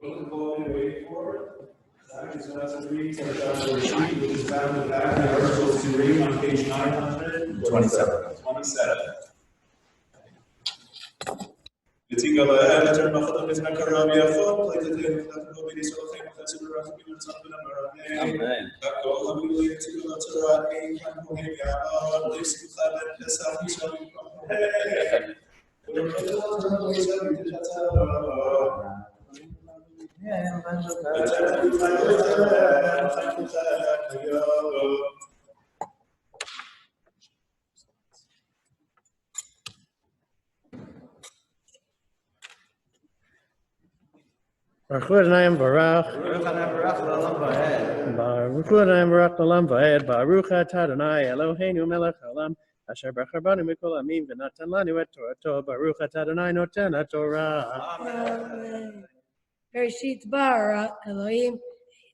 Wait for it. Zach is going to read from the sheet, which is found in the back of the articles to read on page 927. 27. Baruch Adonai Baruch. Baruch Adonai Baruch Olam Vaed. Baruch Atah Adonai Eloheinu Melech Haolam. Asher bachar banu mikol amim v'natan lanu et Torato. Baruch Atah Adonai noten haTorah. Amen. Bereshit bara Elohim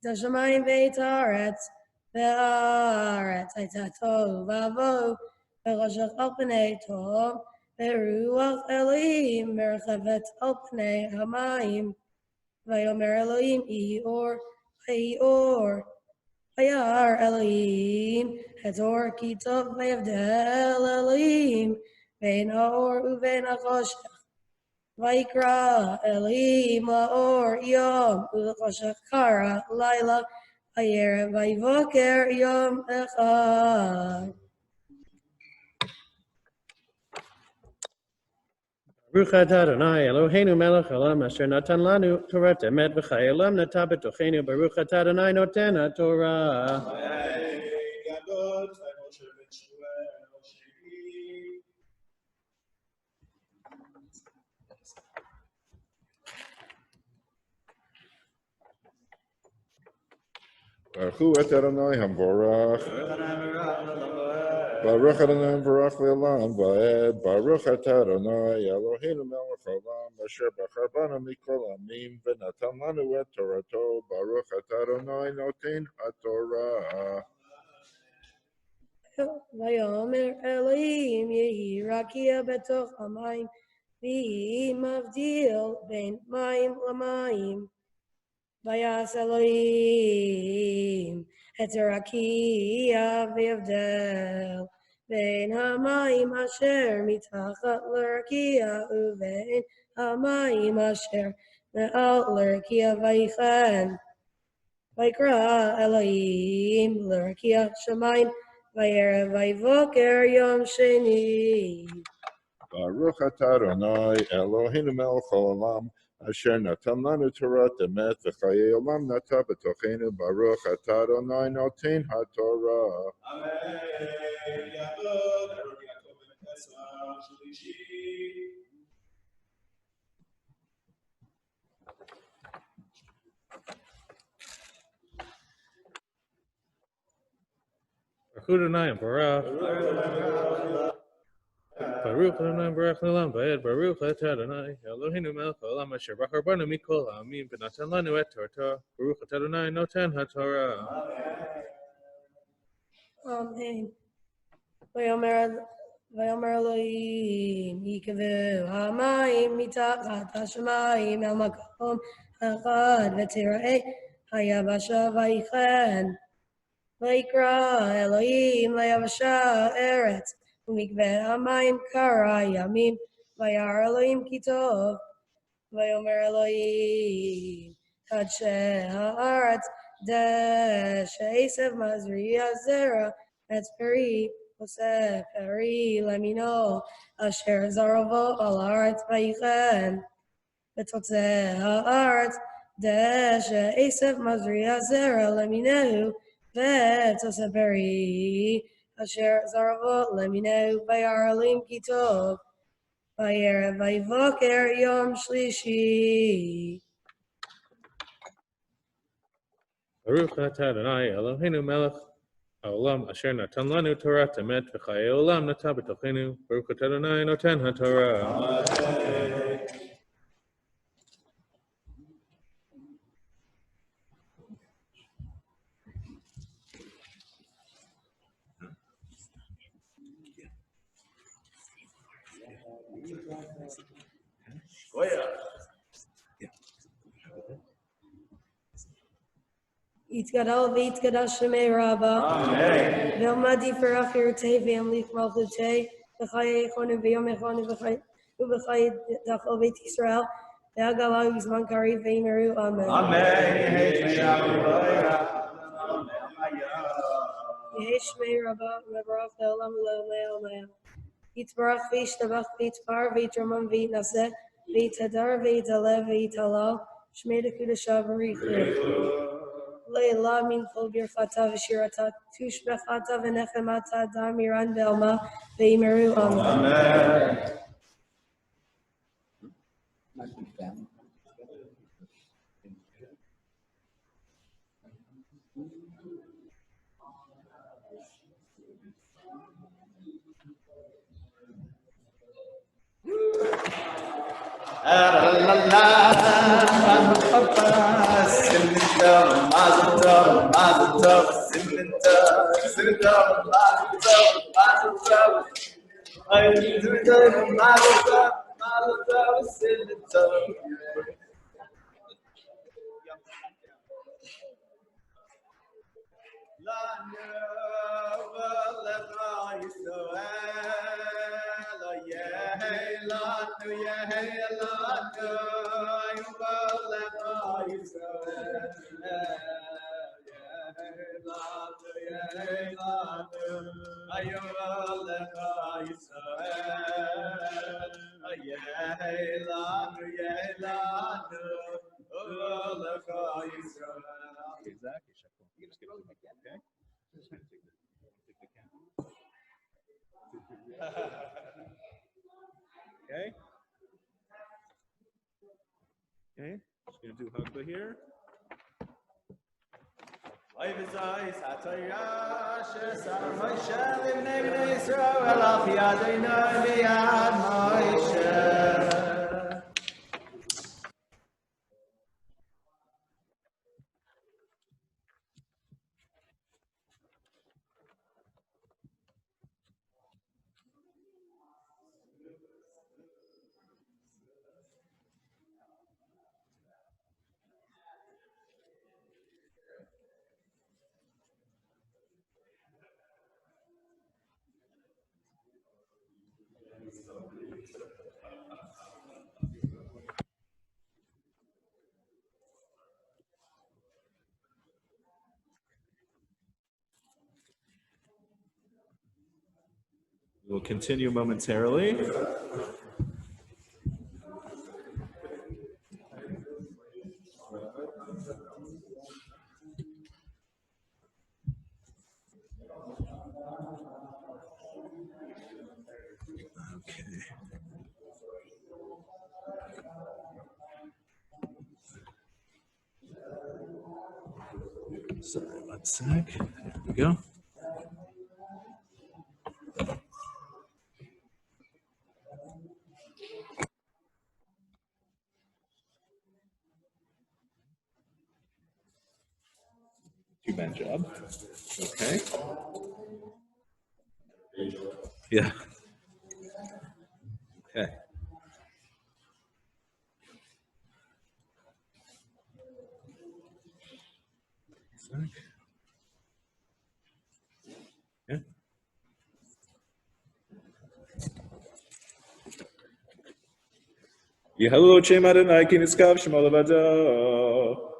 et hashamayim ve'et haaretz ve'aretz hayta tohu va'avohu v'roshach al pnei tom ve'ruach Elohim merchavet al pnei hamayim vayomer Elohim ihi or v'hi or vayar Elohim et or ki tov vayavdel Elohim ve'en ha'or uve'en ha'choshech Vaikra Elohim laor yom ulchoshech kara laila vayerev vayvoker yom echad. Baruch Atah Adonai Eloheinu Melech Haolam Asher natan lanu Torah emet v'chayei olam nata b'tocheinu. Baruch Atah Adonai noten haTorah. Baruch Adonai Hamvorach. Baruch Adonai Hamvorach Le'olam Va'ed. Baruch Adonai Eloheinu Melech Haolam Asher bachar banu mikol amim v'natan lanu et Torato. Baruch Adonai noten haTorah. Vayomer Elohim yehi rakia betoch hamayim v'hi mavdil ben mayim lamayim. Vayas Elohim et rakia v'yavdel ben hamayim asher mitachat l'rakia uvein hamayim asher me'al l'rakia vayichen. Vaikra Elohim l'rakia shamayim vayerev vayvoker yom sheni. Baruch Adonai Eloheinu Melech Haolam Asher natan lanu Torah emet v'chayei olam nata b'tocheinu. Baruch Adonai noten haTorah. Baruch Adonai Baruch. Baruch Adonai Baruch Olam Vaed. Baruch Atah Adonai Eloheinu Melech Haolam Asher bachar banu mikol ha'amim v'natan lanu et Torah. Baruch Atah Adonai noten haTorah. Amen. Vayomer Elohim yikavu hamayim mitachat hashamayim el makom echad v'tira'eh hayavasha vayichen. Vaikra Elohim vayavasha eretz umikveh hamayim kara yamim vayar Elohim kitov vayomer Elohim kadshe haaretz she'esav mazriya zera etzperi oseh peri lemino asher zaravo al haaretz vayichen v'totzeh haaretz she'esav mazriya zera lemineu v'totzeh peri asher zaravo lemineu vayar Elohim kitov vayerev vayvoker yom shlishi. Baruch Atah Adonai Eloheinu Melech Haolam Asher natan lanu Torah emet v'chayei olam nata b'tocheinu. Baruch Atah Adonai noten haTorah. יתגדל ויתגדל שמי רבה. Amen. ועמדי פרח ירתי וימליך מלכותי, וחיי יכונו ביום יכונו ובחיי דחל בית ישראל, והגלה בזמן קריב ויאמרו אמן. יהי שמי רבה מברך לעולם ולעולמי עולמי. יתברך וישתבח ויתפאר ויתרומם ויתנשא, ויתהדר ויתעלה ויתהלל, שמי דקודשה בריחו. לילה מן כל ברכתה ושירתה, תושבחתה ונחמתה, דמירן בעלמה, ויאמרו אמן. Okay. Okay. Just gonna do Hagba here. We'll continue momentarily. Sorry, 1 sec. There we go. Two-man job. Okay. Yeah. Okay. Yeah. Yehalu Shem Adonai ki niskav Shemo levado.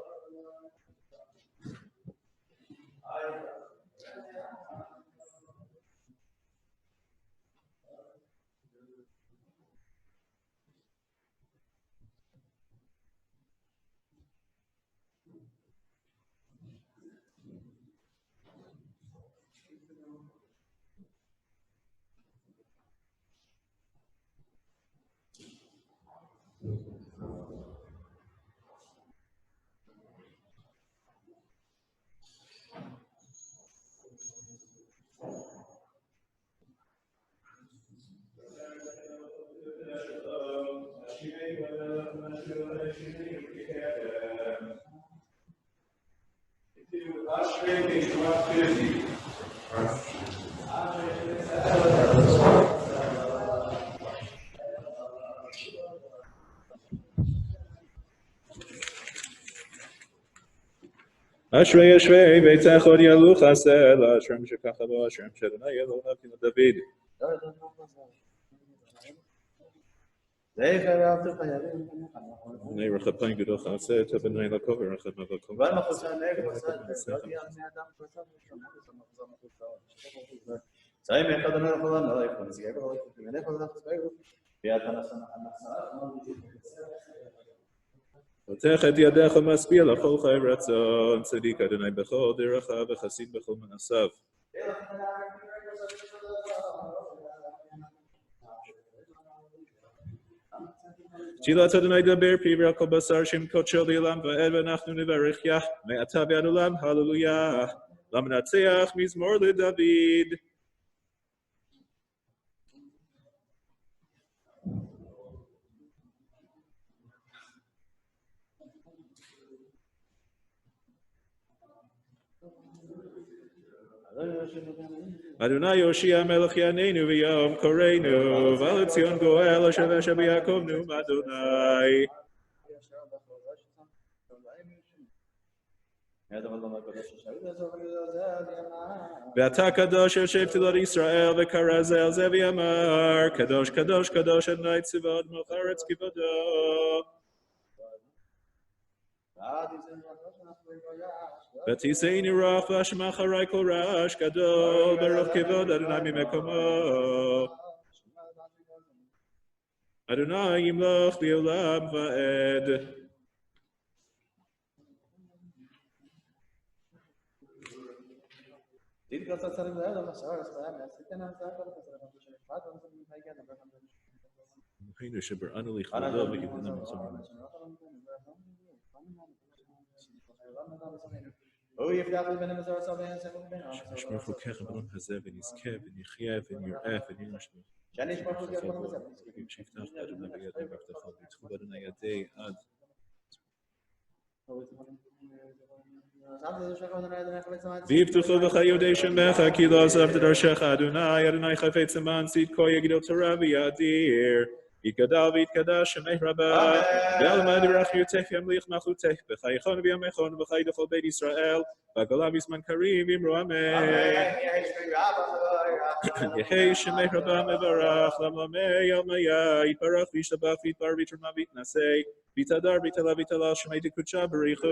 אשרי אשרי ביתך עוד ילוך הסלע, אשרי משכך בו, אשרי משדנה ילוך נבקינו דוד. בני רחב פיים גדול חסד, בני לקובר רחב מבקום. פותח את ידיך ומשביע לכל חי רצון, צדיק אדוני בכל דרכיו וחסיד בכל מעשיו. תהילת אדוני דבר פי ועל כל בשר שם קודשו לעולם ועד ואנחנו נברך יה מעתה ועד עולם הללויה למנצח מזמור לדוד. אדוני יושיע מלך יעננו ויום קוראנו ועל ציון גואל אשר ואשר ביעקב נאום אדוני. ואתה קדוש יושב תהילות ישראל וקרא זה על זה ויאמר קדוש קדוש קדוש אדוני צבאות מלך הארץ כבודו. ותישאני רוח והשמע אחרי כל רעש גדול ברוך כבוד אדוני ממקומו. אדוני ימלוך לעולם ועד. היינו שבראנו לכבודו וגידלנו מצומנו. נשמור חוקיך בעולם הזה ונזכה ונחיה ונראה ונרשם. שיפתח אדוני ביד מבטחו ויתחו באדוני ידי עד. ויבטחו בך יודעי שמך כי לא עזבת דרכך אדוני אדוני חפץ למען צדקו יגדל תורה ויאדיר. יתגדל ויתקדש שמך רבה, ועלמא דברכיותך ימליך מלכותך, בחייכון וימיכון ובחיי לכל בית ישראל, והגולה בזמן קריב אמרו אמן. יהי שמך רבה מברך, למלמי אלמיה, יתברך וישתבח ויתבר ויתרמה ויתנשא, ויתהדר ויתהלל ויתהלל שמי דקודשה בריחו,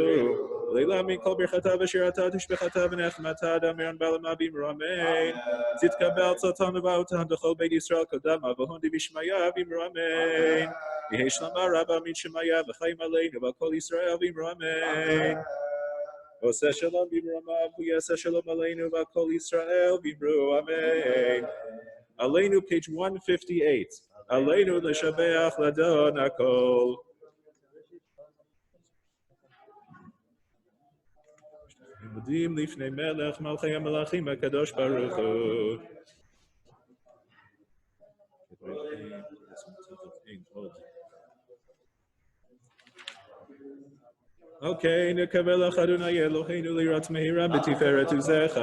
ולילה מכל ברכתה ושירתה תשבחתה ונחמתה דאמרן בעלמא ואמרו אמן. תתקבל צאתן ובאותן לכל בית ישראל קדמה והון דבשמיא ואמרו אמן. יהי שלמה רבה מן שמיה וחיים עלינו ועל כל ישראל ואמרו אמן. עושה שלום ואמרו אמן ויעשה שלום עלינו ועל כל ישראל ואמרו אמן. עלינו page 158. עלינו לשבח לאדון הכל. עומדים לפני מלך מלכי המלכים הקדוש ברוך הוא. אוקיי, נקבל לך אדוני אלוהינו ליראת מהירה בתפארת עוזך.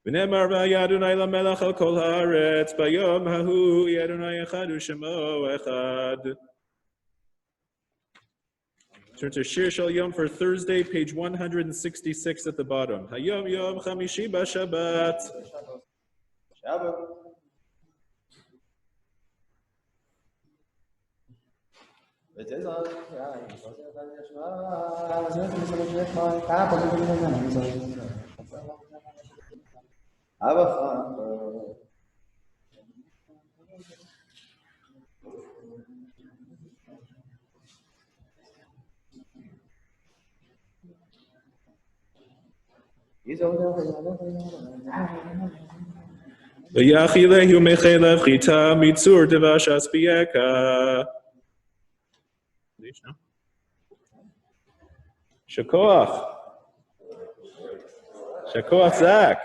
ונאמר והיה אדוני למלך על כל הארץ, ביום ההוא יהיה אדוני אחד ושמו אחד. Turn to Shir Shal Yom for Thursday, page 166 at the bottom. Hayom Yom Chamishi Bashabbat. ויאכילהו מחלב חיטה מצור דבש אספייקה. שכוח. שכוח זק.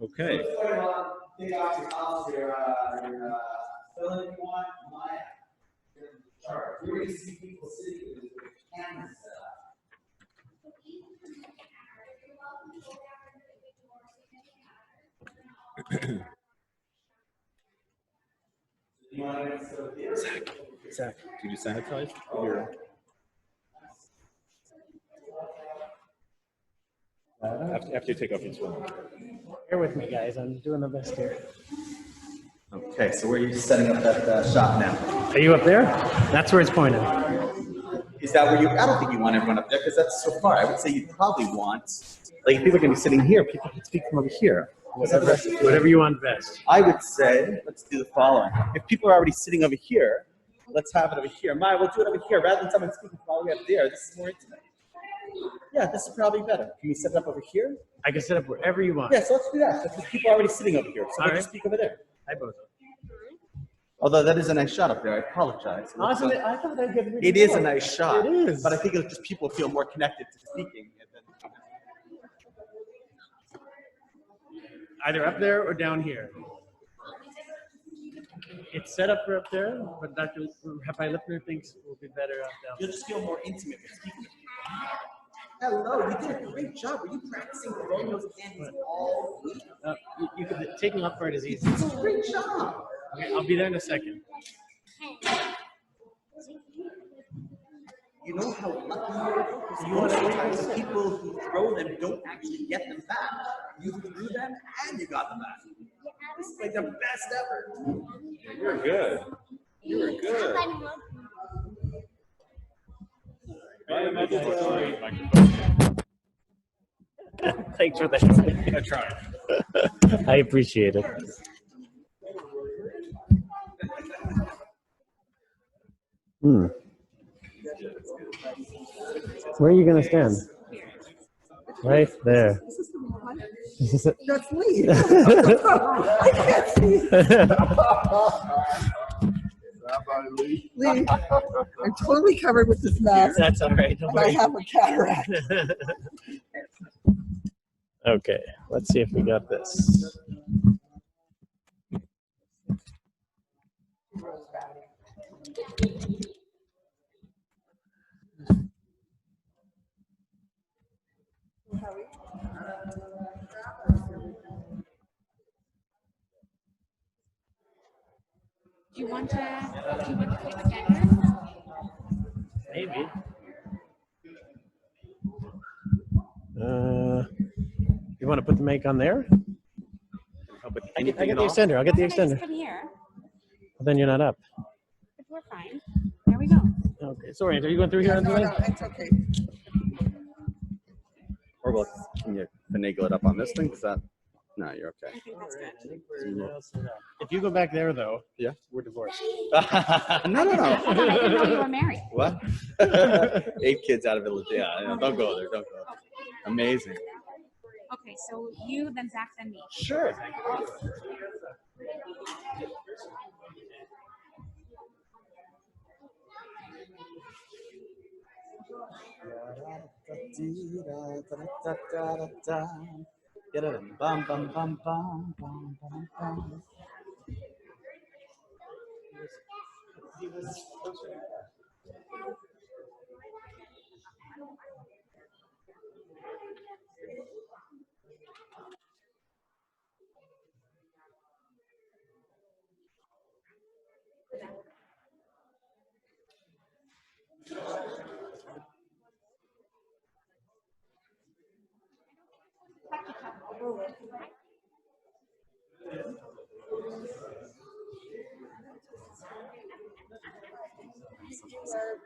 Okay. Zach, did you sanitize your? After you take off your sweater. Bear with me, guys. I'm doing the best here. Okay, so where are you setting up that shop now? Are you up there? That's where it's pointing. Is that where you? I don't think you want everyone up there because that's so far. I would say you probably want, like, if people are going to be sitting here, people can speak from over here. Whatever you want best. I would say, let's do the following. If people are already sitting over here, let's have it over here. Maya, we'll do it over here rather than someone speaking from all the way up there. This is more intimate. Yeah, this is probably better. Can we set it up over here? I can set up wherever you want. Yeah, so let's do that. Because people are already sitting over here, so All we'll right. just speak over there. I both. Although that is a nice shot up there, I apologize. Awesome. I thought I'd get It is a nice shot. It is. But I think it's just people feel more connected to speaking. And then, Either up there or down here. It's set up for up there, but Dr. Rabbi Lipner thinks it will be better up down. you'll just feel more intimate with speaking. Hello, you did a great job. Were you practicing throwing those candies all week? You could, taking off part is easy. It's a great job. Okay, I'll be there in a second. You know how lucky you are? Because most of the times the people who throw them don't actually get them back. You threw them and you got them back. This is like the best ever. Yeah, you're good. You're good. Thanks for that. I tried. I appreciate it. Where are you going to stand? Right there. That's me. I can't see. Lee, I'm totally covered with this mask. That's all right. And I have a cataract. Okay, let's see if we got this. Do you want to put it together? Maybe. You want to put the mic on there? I get the extender. I'll get the extender. From here. Well, then you're not up. If we're fine. There we go. Okay. Sorry, are you going through here? No, it's okay. Or well, can you finagle it up on this thing? Is that? No, you're okay. I think that's good. If you go back there, though, Yeah. we're divorced. No. Hold on, I didn't know you were married. What? 8 kids out of it. Yeah, don't go there. Don't go. Amazing. Okay, so you, then Zach, then me. Sure. Bum, bum, bum, bum, bum, bum, bum.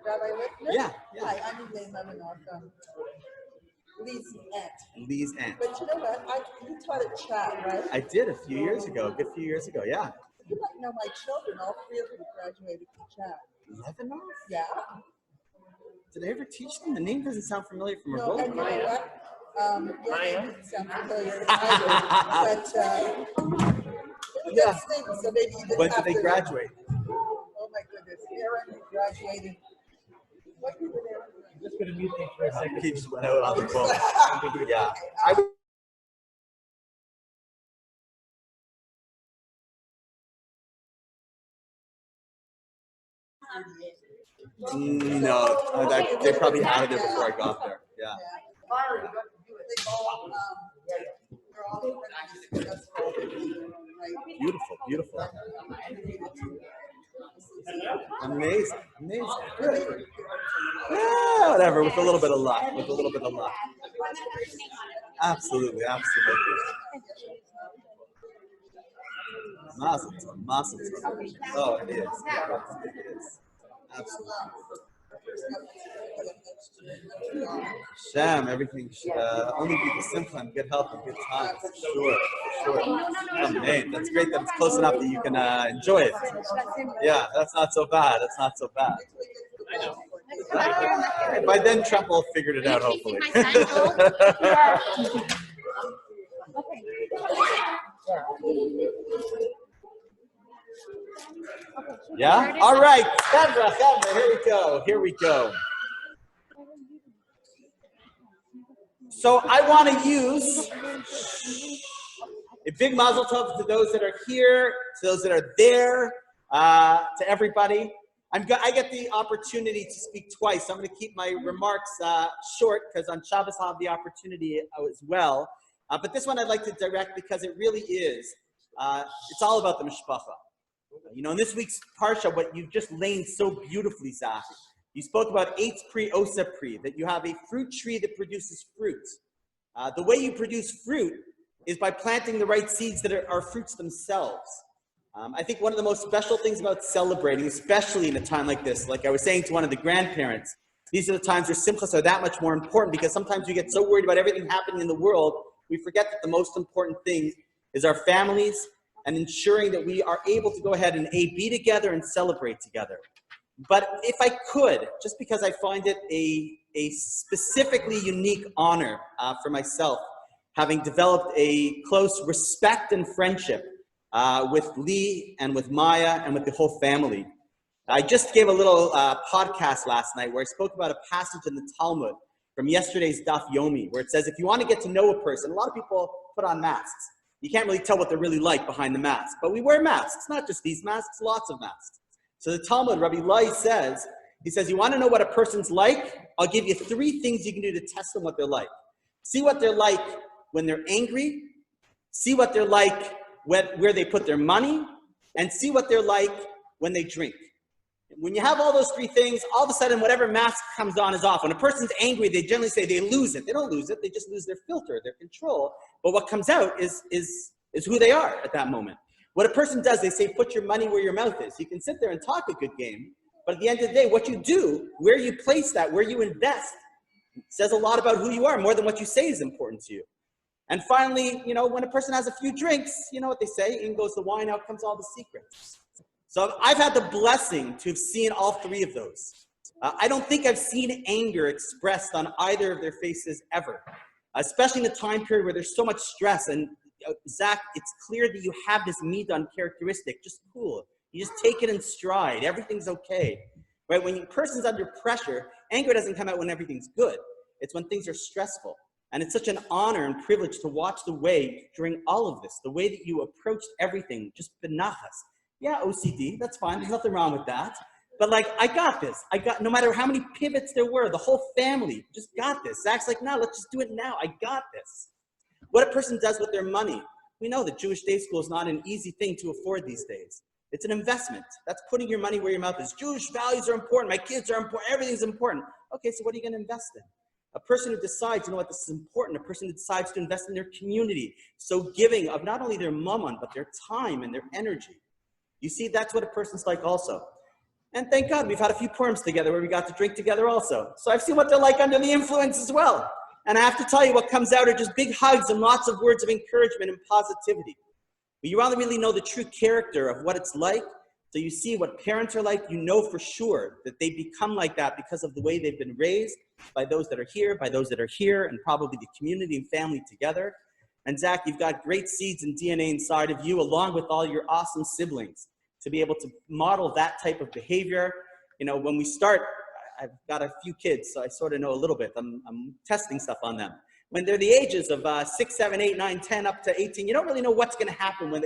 Rabbi Lipner? Yeah. Hi, I'm Elaine Levinoff, Lee's aunt. Lee's aunt. But you know what? You taught at Chat, right? I did a few years ago, a good few years ago, yeah. You might know my children. All 3 of them graduated from Chat. Lebanon? Yeah. Did I ever teach them? The name doesn't sound familiar from a No, book. and you know what? Your name didn't sound familiar either. But Yeah. so maybe you didn't When have did they to- graduate? Oh my goodness. Aaron graduated. What year did Aaron graduate? I'm just going to mute things for a second. He just went out on the phone. Yeah. No, they probably had it there before I got there. Yeah. They all, they're all Beautiful, beautiful. Amazing, amazing. Good. Yeah, whatever, with a little bit of luck, Absolutely, absolutely. Mazel tov, mazel tov. Oh, it is. It is. Absolutely. Shem, everything should only be the simple and good health and good times. Sure. Amen. That's great that it's close enough that you can enjoy it. Yeah, that's not so bad. By then, Trump will have figured it out, hopefully. Yeah? All right. Here we go. So I want to use a big mazel tov to those that are here, to those that are there, to everybody. I get the opportunity to speak twice. So I'm going to keep my remarks short because on Shabbos I'll have the opportunity as well. But this one I'd like to direct because it really is. It's all about the mishpacha. You know, in this week's parsha, what you've just laid so beautifully, Zach, you spoke about eitz pri osa pri, that you have a fruit tree that produces fruit. The way you produce fruit is by planting the right seeds that are fruits themselves. I think one of the most special things about celebrating, especially in a time like this, like I was saying to one of the grandparents, these are the times where simchas are that much more important because sometimes we get so worried about everything happening in the world, we forget that the most important thing is our families and ensuring that we are able to go ahead and be together and celebrate together. But if I could, just because I find it a specifically unique honor for myself, having developed a close respect and friendship with Lee and with Maya and with the whole family. I just gave a little podcast last night where I spoke about a passage in the Talmud from yesterday's Daf Yomi, where it says if you want to get to know a person, a lot of people put on masks. You can't really tell what they're really like behind the mask, but we wear masks, not just these masks, lots of masks. So the Talmud, Rabbi Lai says, you want to know what a person's like? I'll give you 3 things you can do to test them what they're like. See what they're like when they're angry, see what they're like where they put their money, and see what they're like when they drink. When you have all those 3 things, all of a sudden whatever mask comes on is off. When a person's angry, they generally say they lose it. They don't lose it, they just lose their filter, their control. But what comes out is who they are at that moment. What a person does, they say, put your money where your mouth is. You can sit there and talk a good game, but at the end of the day, what you do, where you place that, where you invest, says a lot about who you are, more than what you say is important to you. And finally, you know, when a person has a few drinks, you know what they say, in goes the wine, out comes all the secrets. So I've had the blessing to have seen all 3 of those. I don't think I've seen anger expressed on either of their faces ever, especially in a time period where there's so much stress. And Zach, it's clear that you have this midah characteristic, just cool. You just take it in stride. Everything's okay, right? When a person's under pressure, anger doesn't come out when everything's good. It's when things are stressful. And it's such an honor and privilege to watch the way, during all of this, the way that you approached everything, just benachas. Yeah, OCD, that's fine. There's nothing wrong with that. But like, I got this. No matter how many pivots there were, the whole family just got this. Zach's like, no, let's just do it now. I got this. What a person does with their money. We know that Jewish day school is not an easy thing to afford these days. It's an investment. That's putting your money where your mouth is. Jewish values are important. My kids are important. Everything's important. Okay, so what are you going to invest in? A person who decides, you know what, this is important. A person who decides to invest in their community. So giving of not only their mammon, but their time and their energy. You see, that's what a person's like also. And thank God we've had a few Purim together where we got to drink together also. So I've seen what they're like under the influence as well. And I have to tell you, what comes out are just big hugs and lots of words of encouragement and positivity. But you really know the true character of what it's like. So you see what parents are like, you know for sure that they become like that because of the way they've been raised by those that are here, by those that are here, and probably the community and family together. And Zach, you've got great seeds and DNA inside of you, along with all your awesome siblings, to be able to model that type of behavior. You know, when we start, I've got a few kids, so I sort of know a little bit. I'm testing stuff on them. When they're the ages of 6, 7, 8, 9, 10, up to 18, you don't really know what's going to happen when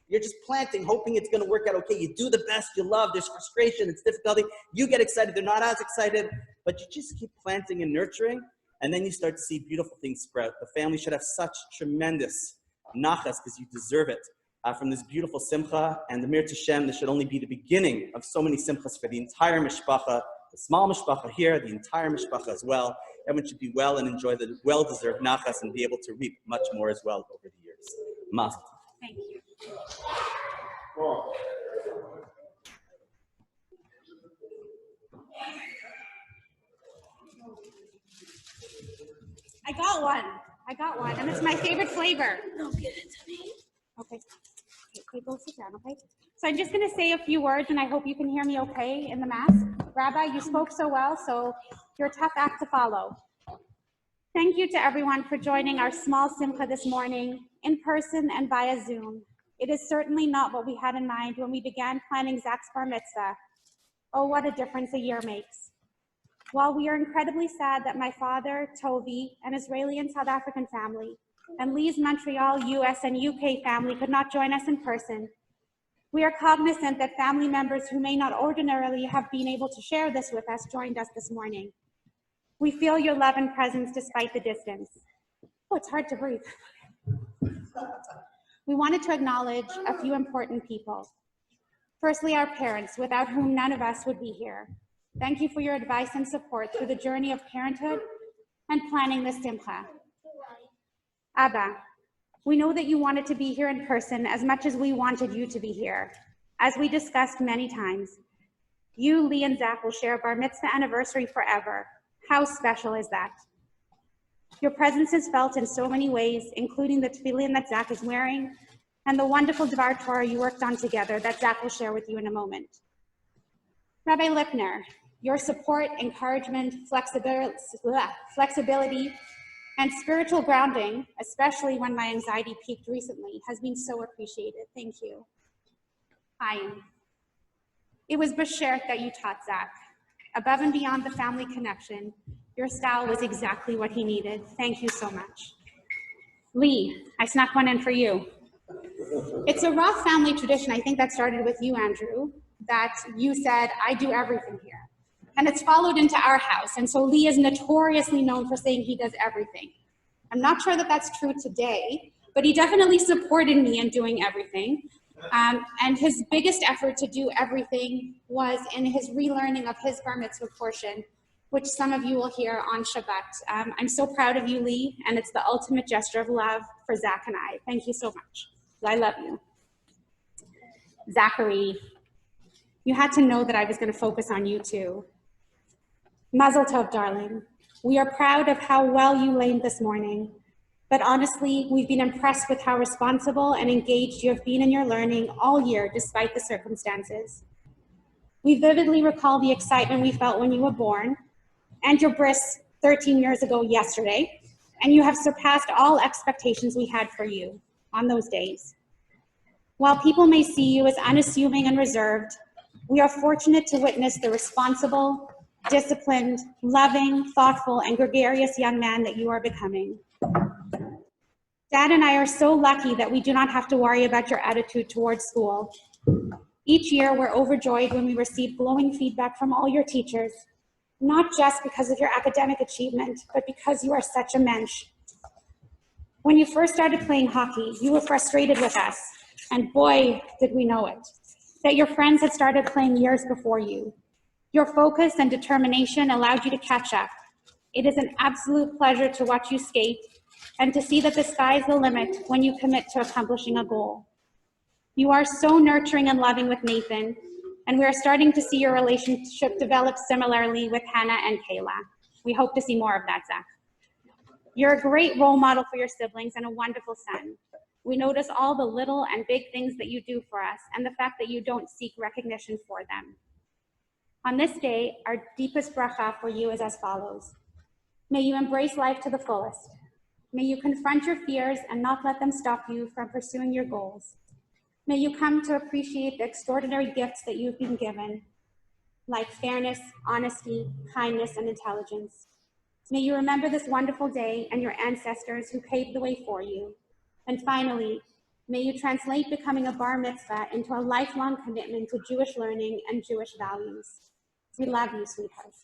you're just planting, hoping it's going to work out okay. You do the best, you love, there's frustration, it's difficulty. You get excited, they're not as excited, but you just keep planting and nurturing, and then you start to see beautiful things sprout. The family should have such tremendous nachas because you deserve it. from this beautiful simcha, and the Mir Tashem, this should only be the beginning of so many simchas for the entire mishpacha, the small mishpacha here, the entire mishpacha as well. Everyone should be well and enjoy the well-deserved nachas and be able to reap much more as well over the years. Mazel tov. Thank you. I got one, and it's my favorite flavor. No, give it to me. Okay, go sit down, okay? So I'm just gonna say a few words, and I hope you can hear me okay in the mask. Rabbi, you spoke so well, so you're a tough act to follow. Thank you to everyone for joining our small simcha this morning, in person and via Zoom. It is certainly not what we had in mind when we began planning Zach's bar mitzvah. Oh, what a difference a year makes. While we are incredibly sad that my father, Tovi, an Israeli and South African family, and Lee's Montreal, US and UK family could not join us in person, we are cognizant that family members who may not ordinarily have been able to share this with us joined us this morning. We feel your love and presence despite the distance. Oh, it's hard to breathe. We wanted to acknowledge a few important people. Firstly, our parents, without whom none of us would be here. Thank you for your advice and support through the journey of parenthood and planning this simcha. Abba, we know that you wanted to be here in person as much as we wanted you to be here. As we discussed many times, you, Lee, and Zach will share a bar mitzvah anniversary forever. How special is that? Your presence is felt in so many ways, including the tefillin that Zach is wearing and the wonderful Dvar Torah you worked on together that Zach will share with you in a moment. Rabbi Lipner, your support, encouragement, flexibility, and spiritual grounding, especially when my anxiety peaked recently, has been so appreciated. Thank you. Chaim. It was Bashert that you taught Zach. Above and beyond the family connection, your style was exactly what he needed. Thank you so much. Lee, I snuck one in for you. It's a rough family tradition, I think that started with you, Andrew, that you said, I do everything here. And it's followed into our house. And so Lee is notoriously known for saying he does everything. I'm not sure that that's true today, but he definitely supported me in doing everything. And his biggest effort to do everything was in his relearning of his bar mitzvah portion, which some of you will hear on Shabbat. I'm so proud of you, Lee, and it's the ultimate gesture of love for Zach and I. Thank you so much. I love you. Zachary, you had to know that I was going to focus on you too. Mazel tov, darling. We are proud of how well you laned this morning, but honestly, we've been impressed with how responsible and engaged you have been in your learning all year, despite the circumstances. We vividly recall the excitement we felt when you were born, and your bris 13 years ago yesterday, and you have surpassed all expectations we had for you on those days. While people may see you as unassuming and reserved, we are fortunate to witness the responsible, disciplined, loving, thoughtful, and gregarious young man that you are becoming. Dad and I are so lucky that we do not have to worry about your attitude towards school. Each year, we're overjoyed when we receive glowing feedback from all your teachers, not just because of your academic achievement, but because you are such a mensch. When you first started playing hockey, you were frustrated with us, and boy, did we know it, that your friends had started playing years before you. Your focus and determination allowed you to catch up. It is an absolute pleasure to watch you skate and to see that the sky's the limit when you commit to accomplishing a goal. You are so nurturing and loving with Nathan, and we are starting to see your relationship develop similarly with Hannah and Kayla. We hope to see more of that, Zach. You're a great role model for your siblings and a wonderful son. We notice all the little and big things that you do for us and the fact that you don't seek recognition for them. On this day, our deepest bracha for you is as follows. May you embrace life to the fullest. May you confront your fears and not let them stop you from pursuing your goals. May you come to appreciate the extraordinary gifts that you've been given, like fairness, honesty, kindness, and intelligence. May you remember this wonderful day and your ancestors who paved the way for you. And finally, may you translate becoming a bar mitzvah into a lifelong commitment to Jewish learning and Jewish values. We love you, sweetheart.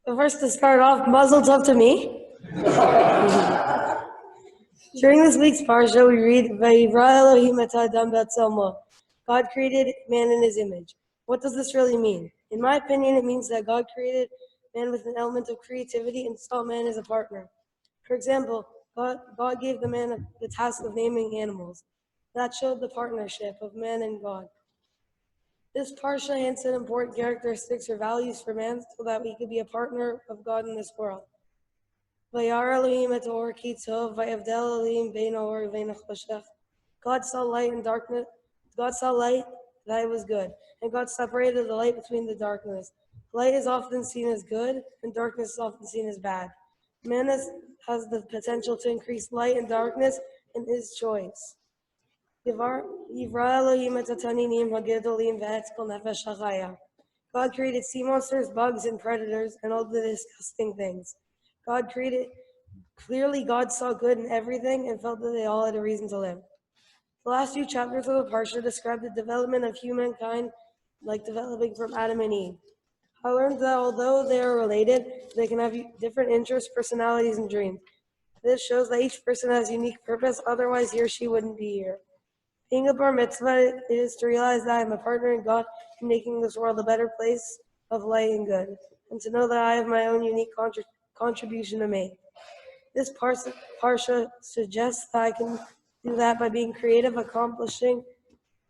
So first, to start off, Mazel Tov to me. During this week's parsha, we read, "Vayivra Elohim et ha'adam b'atzelmo." God created man in his image. What does this really mean? In my opinion, it means that God created man with an element of creativity and saw man as a partner. For example, God gave the man the task of naming animals. That showed the partnership of man and God. This parsha hints at important characteristics or values for man so that we could be a partner of God in this world. Vayar Elohim et or ki tov, vayavdel Elohim bein or vein choshech. God saw light and darkness. God saw light, that it was good, and God separated the light between the darkness. Light is often seen as good, and darkness is often seen as bad. Man has the potential to increase light and darkness in his choice. God created sea monsters, bugs, and predators, and all the disgusting things. Clearly God saw good in everything and felt that they all had a reason to live. The last few chapters of the Parsha describe the development of humankind, like developing from Adam and Eve. I learned that although they are related, they can have different interests, personalities, and dreams. This shows that each person has unique purpose, otherwise he or she wouldn't be here. Being a bar mitzvah is to realize that I am a partner in God in making this world a better place of light and good, and to know that I have my own unique contribution to make. This parsha suggests that I can do that by being creative, accomplishing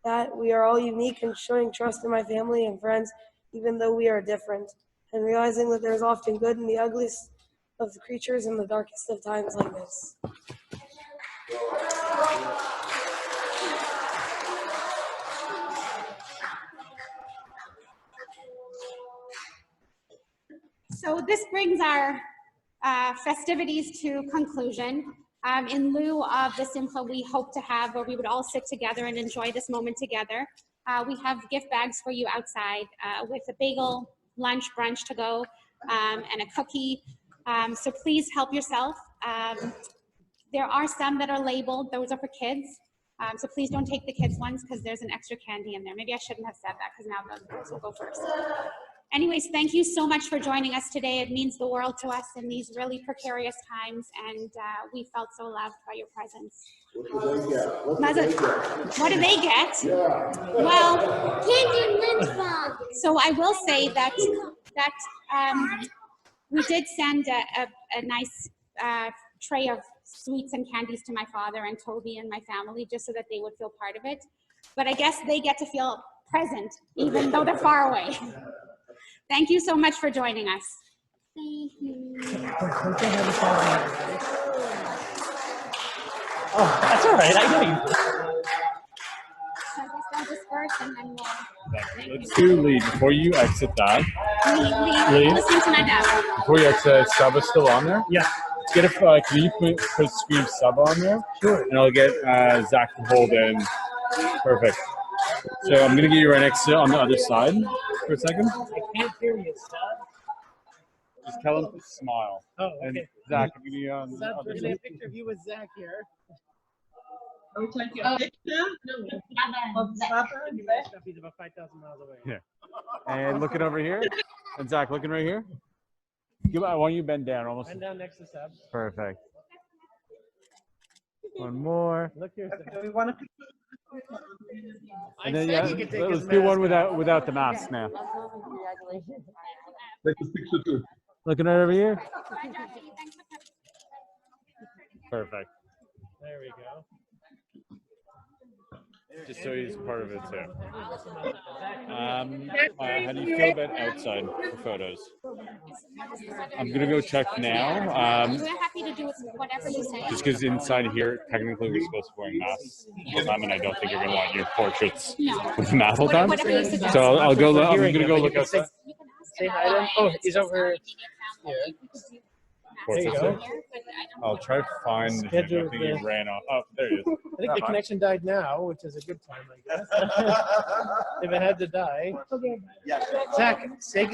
that we are all unique, and showing trust in my family and friends, even though we are different, and realizing that there is often good in the ugliest of the creatures in the darkest of times like this. So this brings our festivities to conclusion. In lieu of the simcha we hope to have, where we would all sit together and enjoy this moment together, we have gift bags for you outside with a bagel, lunch, brunch to go, and a cookie. So please help yourself. There are some that are labeled, those are for kids. So please don't take the kids' ones because there's an extra candy in there. Maybe I shouldn't have said that because now the girls will go first. Anyways, thank you so much for joining us today. It means the world to us in these really precarious times, and we felt so loved by your presence. What do they get? Well, candy mitzvah. So I will say that we did send a nice tray of sweets and candies to my father and Toby and my family, just so that they would feel part of it. But I guess they get to feel present, even though they're far away. Thank you so much for joining us. Thank you. Oh, that's all right. I know you. So I guess I'll disperse and then we'll... Let's do lead. Before you exit that, Leave. Listen to my dad. before you exit, sub is still on there? Yeah. Get a, can you put screen sub on there? Sure. And I'll get Zach to hold in. Perfect. So I'm going to get you right next to on the other side for a second. I can't hear you, Sub. Just tell him to smile. Oh, okay. And Zach, I'm going to be on the Sub, other we're side. getting a picture of you with Zach here. Are we taking a picture? Of Papa? He's about 5,000 miles away. Yeah. And looking over here. And Zach, looking right here. Why don't you bend down almost? Bend down next to Sub. Perfect. One more. Look here, Sub. Okay, we want to. And then, yeah, let's do one without the mask now. Take a picture too. Looking right over here. Perfect. There we go. Just so he's part of it too. How do you feel about outside for photos? I'm gonna go check now. We're happy to do whatever you say. Just because inside here, technically we're supposed to be wearing masks all the time, and I don't think you're gonna want your portraits with the mask all the time. Whatever you suggest. So I'm gonna go look outside. Say hi to him. Oh, he's over here. There you go. I'll try to find him. I think he ran off. Oh, there he is. I think the connection died now, which is a good time, I guess. If it had to die. Zach, say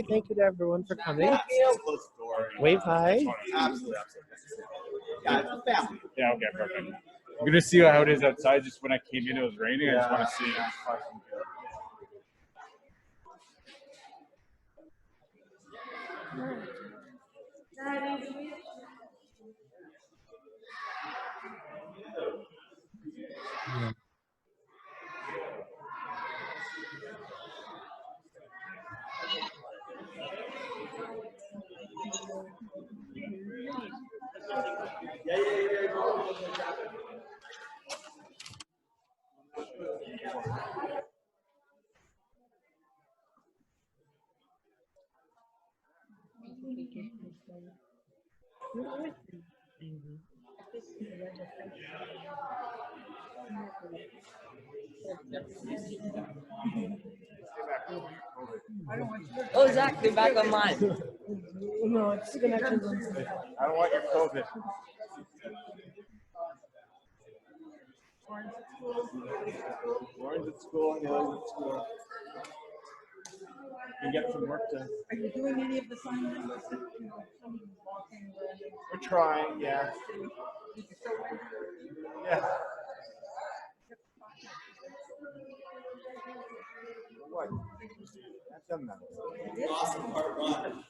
thank you to everyone for coming. Wave hi. Yeah, it's a family. Yeah, okay, perfect. I'm gonna see how it is outside. Just when I came in, it was raining. I just want to see. Oh, Zach, they're back online. No, it's connections. I don't want your COVID. Lauren's at school, Haley's at school. You get some work done. Are you doing any of the sign language? Walking, We're trying, yeah. Yeah. What? I've done that. Awesome part one.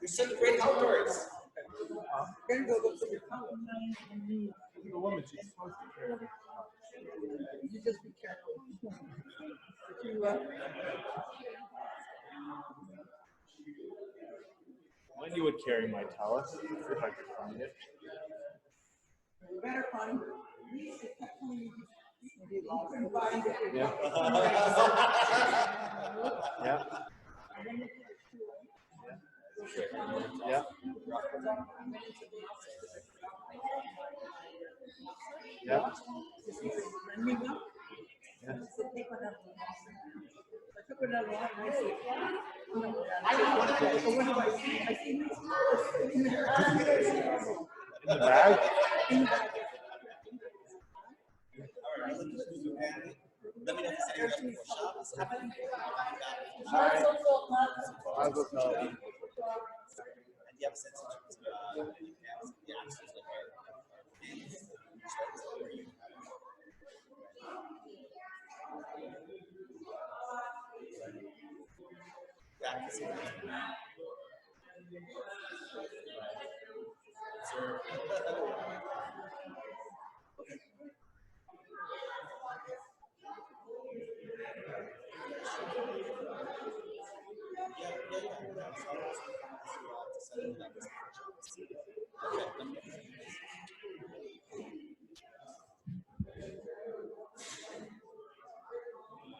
You're such great helpers. Gonna go look for your phone. The woman, she's supposed to care. You just be careful. If you, Wendy would carry my talus if I could find it. you better find her. Maybe lost and find it. Yeah. Yeah. Yeah. Yeah. Let me know. Yeah. So take one up. I took another one. I said, so what do I see? I see In the bag? in the bag. Let me know if there's any other shops. All right. I'll go tell her. And you have a sense of the access to her.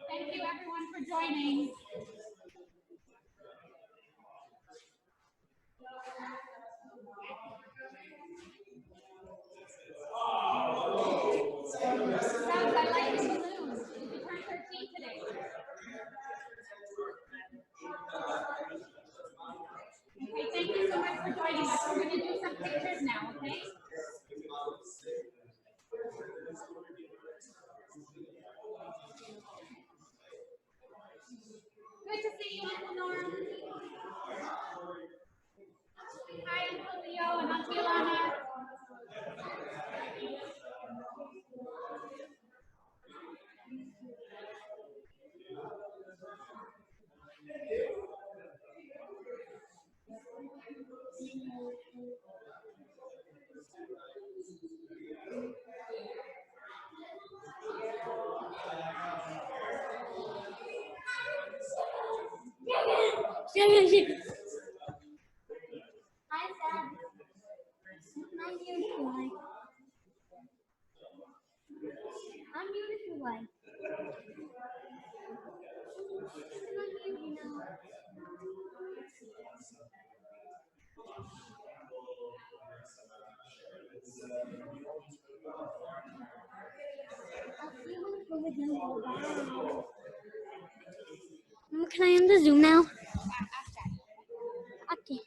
Thank you, everyone, for joining. Sounds, I like the balloons. You turned 13 today. Okay, thank you so much for joining us. We're going to do some pictures now, okay? Good to see you, Uncle Norm. Hi, Uncle Leo and Auntie Alana. Hi, Dad. I'm here if you like. I'm here if you like. I'm here, you know. I'll see you when we get home. Can I end the Zoom now? Okay.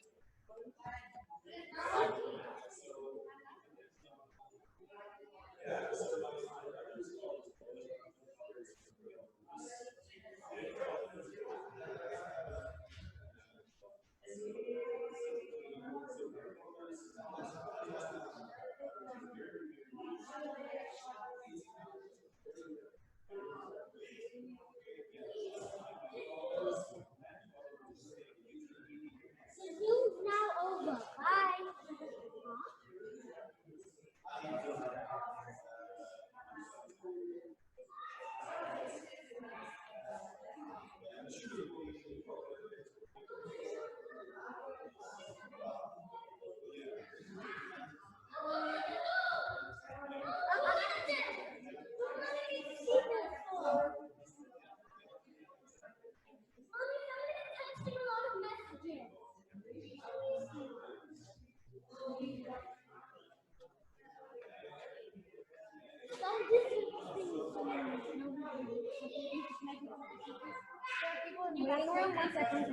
running around 1 second.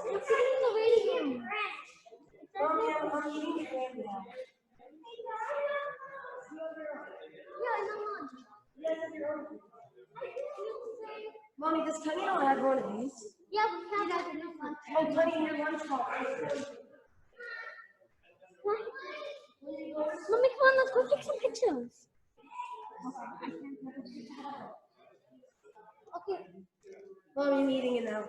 It's in the waiting room. Mommy, does Tony not have one of these? Yeah, we have that in this one. Oh, Tony, your lunch box. Mommy, come on, let's go take some pictures. Okay. Mommy, I'm eating it now.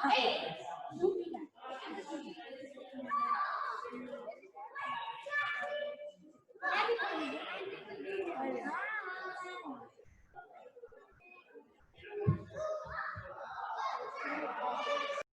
Hey!